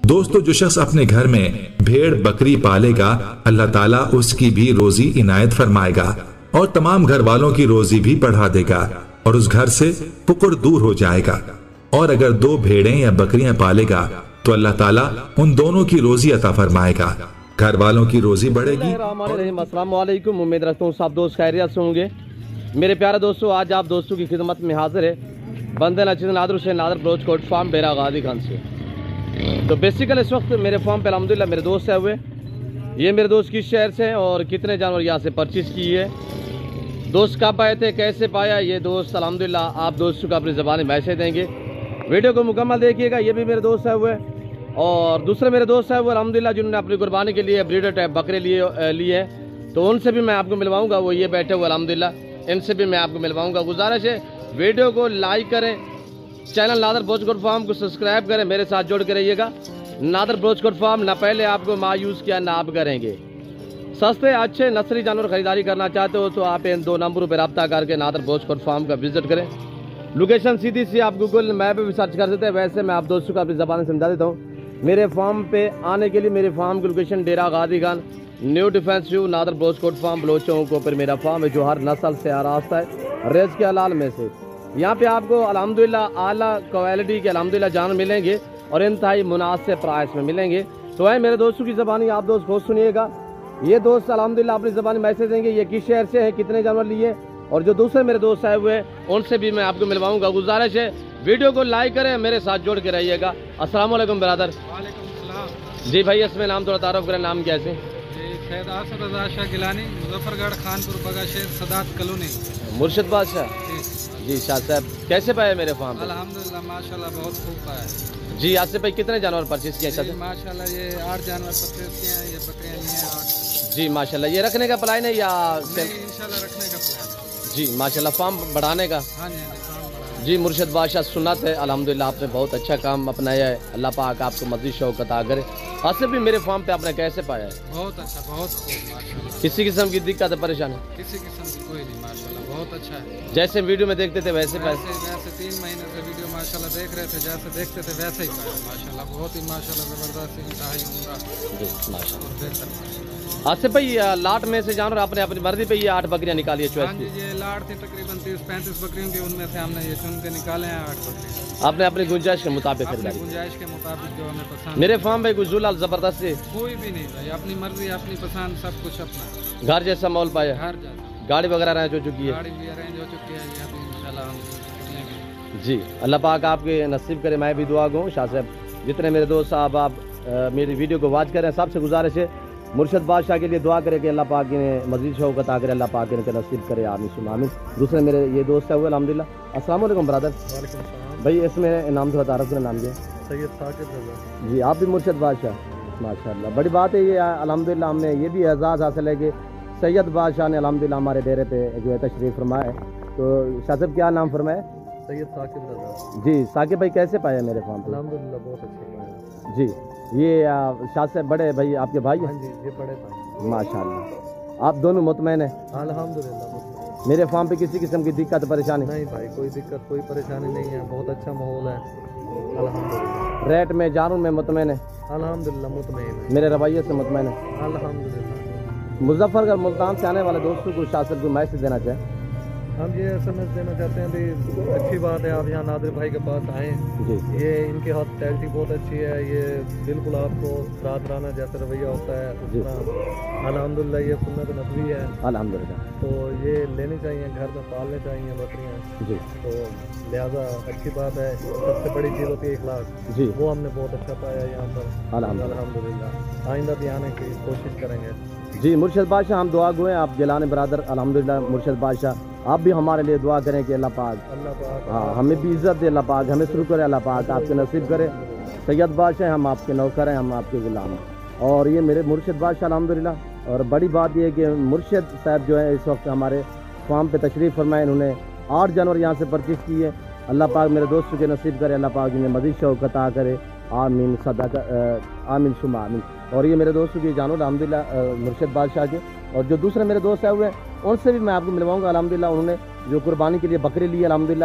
دوستو جو شخص اپنے گھر میں بھیڑ بکری پالے گا اللہ تعالیٰ اس کی بھی روزی عنایت فرمائے گا اور تمام گھر والوں کی روزی بھی بڑھا دے گا اور اس گھر سے فقر دور ہو جائے گا۔ اور اگر 2 بھیڑیں یا بکریاں پالے گا تو اللہ تعالیٰ ان دونوں کی روزی عطا فرمائے گا، گھر والوں کی روزی بڑھے گی۔ السلام علیکم، امید رکھتا ہوں سب دوست خیریت سے ہوں گے۔ میرے پیارے دوستو، آج آپ دوستوں کی خدمت میں حاضر ہے بندے نچیز نادر حسین نادر بلوچ کوٹ فارم بیرا غازی خان سے۔ تو بیسیکل اس وقت میرے فارم پہ الحمدللہ میرے دوست ہے ہوئے، یہ میرے دوست کس شہر سے اور کتنے جانور یہاں سے پرچیز کی ہے، دوست کب آئے تھے، کیسے پایا، یہ دوست الحمدللہ آپ دوستوں کو اپنی زبانی میسج دیں گے۔ ویڈیو کو مکمل دیکھیے گا۔ یہ بھی میرے دوست ہے ہوئے اور دوسرے میرے دوست ہے وہ الحمدللہ جنہوں نے اپنی قربانی کے لیے بریڈر ٹائپ بکرے لیے تو ان سے بھی میں آپ کو ملواؤں گا، وہ یہ بیٹھے ہوئے الحمدللہ، ان سے بھی میں آپ کو ملواؤں گا۔ گزارش ہے ویڈیو کو لائک کریں، چینل نادر بلوچ کوٹ فارم کو سبسکرائب کریں، میرے ساتھ جوڑ کے رہیے گا۔ نادر بلوچ کوٹ فارم نہ پہلے آپ کو مایوس کیا نہ آپ کریں گے۔ سستے اچھے نسلی جانور خریداری کرنا چاہتے ہو تو آپ ان 2 نمبروں پہ رابطہ کر کے نادر بلوچ کوٹ فارم کا وزٹ کریں۔ لوکیشن سیدھی سی آپ گوگل میپ پہ بھی سرچ کر سکتے ہیں، ویسے میں آپ دوستوں کو اپنی زبان سمجھا دیتا ہوں۔ میرے فارم پہ آنے کے لیے میرے فارم کی لوکیشن ڈیرا Ghazi Khan, new defence view, نادر بلوچ کوٹ فارم بلوچوں کو پھر میرا فارم ہے جو ہر نسل سے آراستہ ہے ریز کے حلال میں سے۔ یہاں پہ آپ کو الحمدللہ اعلیٰ کوالٹی کے الحمدللہ جانور ملیں گے اور انتہائی مناسب پرائس میں ملیں گے۔ تو ہے میرے دوستوں کی زبانی آپ دوست خود سنیے گا۔ یہ دوست الحمدللہ اپنی زبانی میسج دیں گے یہ کس شہر سے ہے، کتنے جانور لیے، اور جو دوسرے میرے دوست آئے ہوئے ان سے بھی میں آپ کو ملواؤں گا۔ گزارش ہے ویڈیو کو لائک کریں، میرے ساتھ جوڑ کے رہیے گا۔ السلام علیکم برادر۔ وعلیکم السلام جی بھائی، اس میں نام تھوڑا تعارف کریں، نام کیسے؟ جی سید آصف رضا شاہ گیلانی، مظفر گڑھ، خانپور بگا شہر، سادات کالونی، مرشد بادشاہ۔ جی شاہ صاحب کیسے پائے میرے فارم پہ؟ الحمدللہ ماشاءاللہ بہت خوب پایا ہے۔ جی آصف بھائی کتنے جانور پرچیز کیے ہیں؟ ماشاءاللہ یہ 8 جانور پرچیز کیے ہیں، یہ بکریاں لی ہیں 8۔ جی ماشاءاللہ، یہ رکھنے کا پلان ہے یا انشاءاللہ رکھنے کا پلان ہے؟ جی ماشاءاللہ، فارم بڑھانے کا۔ ہاں جی فارم بڑھانا۔ جی مرشد بادشاہ سنت ہے الحمدللہ، آپ نے بہت اچھا کام اپنایا ہے، اللہ پاک آپ کو مزید شوق عطا کرے۔ آصف بھی میرے فارم پہ آپ نے کیسے پایا ہے؟ بہت اچھا، بہت خوب ماشاءاللہ، کسی قسم کی دقت پریشانی؟ کسی قسم کی کوئی نہیں ماشاءاللہ، بہت اچھا ہے۔ جیسے ویڈیو میں دیکھتے تھے ویسے پائے؟ ویسے 3 مہینے سے ویڈیو ماشاءاللہ دیکھ رہے تھے، جیسے دیکھتے تھے ویسے ہی پایا ماشاءاللہ، بہت ہی ماشاءاللہ زبردست، انتہائی عمدہ جی ماشاءاللہ۔ اور بہتر ماشاءاللہ۔ آصف بھائی لاٹ میں سے جانور آپ نے اپنی مرضی پہ یہ 8 بکریاں نکالی ہے ہاں چوائس جی، کی؟ یہ لاٹ تھی تقریباً 30-35 بکریوں کی، ان میں سے ہم نے یہ چن کے نکالے ہیں 8 بکریاں، آپ نے اپنی گنجائش کے مطابق اپنی خریداری؟ گنجائش کے مطابق جو ہمیں پسند۔ میرے فارم پہ کوئی ذلال زبردست ہے؟ کوئی بھی نہیں بھائی، اپنی مرضی، اپنی پسند، سب کچھ اپنا، گھر جیسا ماحول پایا؟ ہر جگہ گاڑی وغیرہ رینج ہو چکی ہے؟ گاڑی بھی ارینج ہو چکی ہے، یہ ابھی انشاءاللہ ہم لیں گے۔ جی اللہ پاک آپ کے نصیب کرے، میں بھی دعا گوں شاہ صاحب، جتنے میرے دوست صاحب آپ میری ویڈیو کو واچ کریں سب سے گزارش ہے مرشد بادشاہ کے لیے دعا کرے کہ اللہ پاک نے مزید شوق عطا کرے، اللہ پاک ان کے نصیب کرے، آمین ثم آمین۔ دوسرے میرے یہ دوست ہے ہوئے الحمدللہ۔ السلام علیکم برادر۔ وعلیکم السلام بھائی اس میں نام تھوڑا تعارف کریں، نام کیا؟ سید ثاقب رضا۔ جی آپ بھی مرشد بادشاہ، ماشاءاللہ بڑی بات ہے یہ الحمدللہ، ہم نے یہ بھی اعزاز حاصل ہے کہ سید بادشاہ نے الحمدللہ ہمارے ڈیرے پہ جو ہے تشریف فرمایا ہے۔ تو شاہ صاحب کیا نام فرمایا؟ سید ثاقب رضا۔ جی ثاقب بھائی کیسے پایا میرے فارم پہ؟ الحمدللہ بہت اچھے پائے۔ جی یہ شاہ صاحب بڑے بھائی آپ کے بھائی ہیں؟ ہاں جی یہ بڑے پائے ماشاءاللہ، آپ دونوں مطمئن ہیں؟ الحمدللہ۔ میرے فارم پہ کسی قسم کی دقت پریشانی نہیں بھائی، کوئی دقت کوئی پریشانی نہیں ہے، بہت اچھا ماحول ہے الحمدللہ۔ ریٹ میں جانور میں مطمئن ہے؟ الحمدللہ مطمئن ہے، میرے رویے سے مطمئن ہے؟ الحمدللہ۔ مظفر گڑھ ملتان سے آنے والے دوستوں کو شاہ صاحب کو میسج دینا چاہیں؟ ہم یہ سمجھ دینا چاہتے ہیں بھی اچھی بات ہے آپ یہاں نادر بھائی کے پاس آئیں، جی یہ ان کی ہاسپٹیلٹی بہت اچھی ہے، یہ بالکل آپ کو رات رانا جیسا رویہ ہوتا ہے اس طرح الحمدللہ، یہ سنت نبوی ہے، الحمدللہ۔ تو یہ لینی چاہیے، گھر میں پالنے چاہیے بکریاں، جی تو لہٰذا اچھی بات ہے۔ سب سے بڑی چیز ہوتی ہے اخلاق، جی وہ ہم نے بہت اچھا پایا یہاں پر الحمدللہ۔ آئندہ بھی آنے کی کوشش کریں گے۔ جی مرشد بادشاہ ہم دعا گو ہیں، آپ جیلانی برادر الحمدللہ مرشد بادشاہ، آپ بھی ہمارے لیے دعا کریں کہ اللہ پاک ہاں ہمیں بھی عزت دے، اللہ پاک ہمیں شروع کرے، اللہ پاک آپ کے نصیب کرے۔ سید بادشاہ ہم آپ کے نوکر ہیں، ہم آپ کے غلام ہیں، اور یہ میرے مرشد بادشاہ الحمدللہ۔ اور بڑی بات یہ ہے کہ مرشد صاحب جو ہے اس وقت ہمارے فارم پہ تشریف فرمائے، انہوں نے 8 جانور یہاں سے پرچیز کیے، اللہ پاک میرے دوستوں کے نصیب کرے، اللہ پاک جنہیں مزید شوق عطا کرے، آمین صدقہ آمین ثم آمین۔ اور یہ میرے دوستوں کے جانور الحمدللہ مرشد بادشاہ کے، اور جو دوسرے میرے دوست آئے ہوئے ہیں ان سے بھی میں آپ کو ملواؤں گا الحمدللہ۔ انہوں نے جو قربانی کے لیے بکرے لیے الحمدللہ،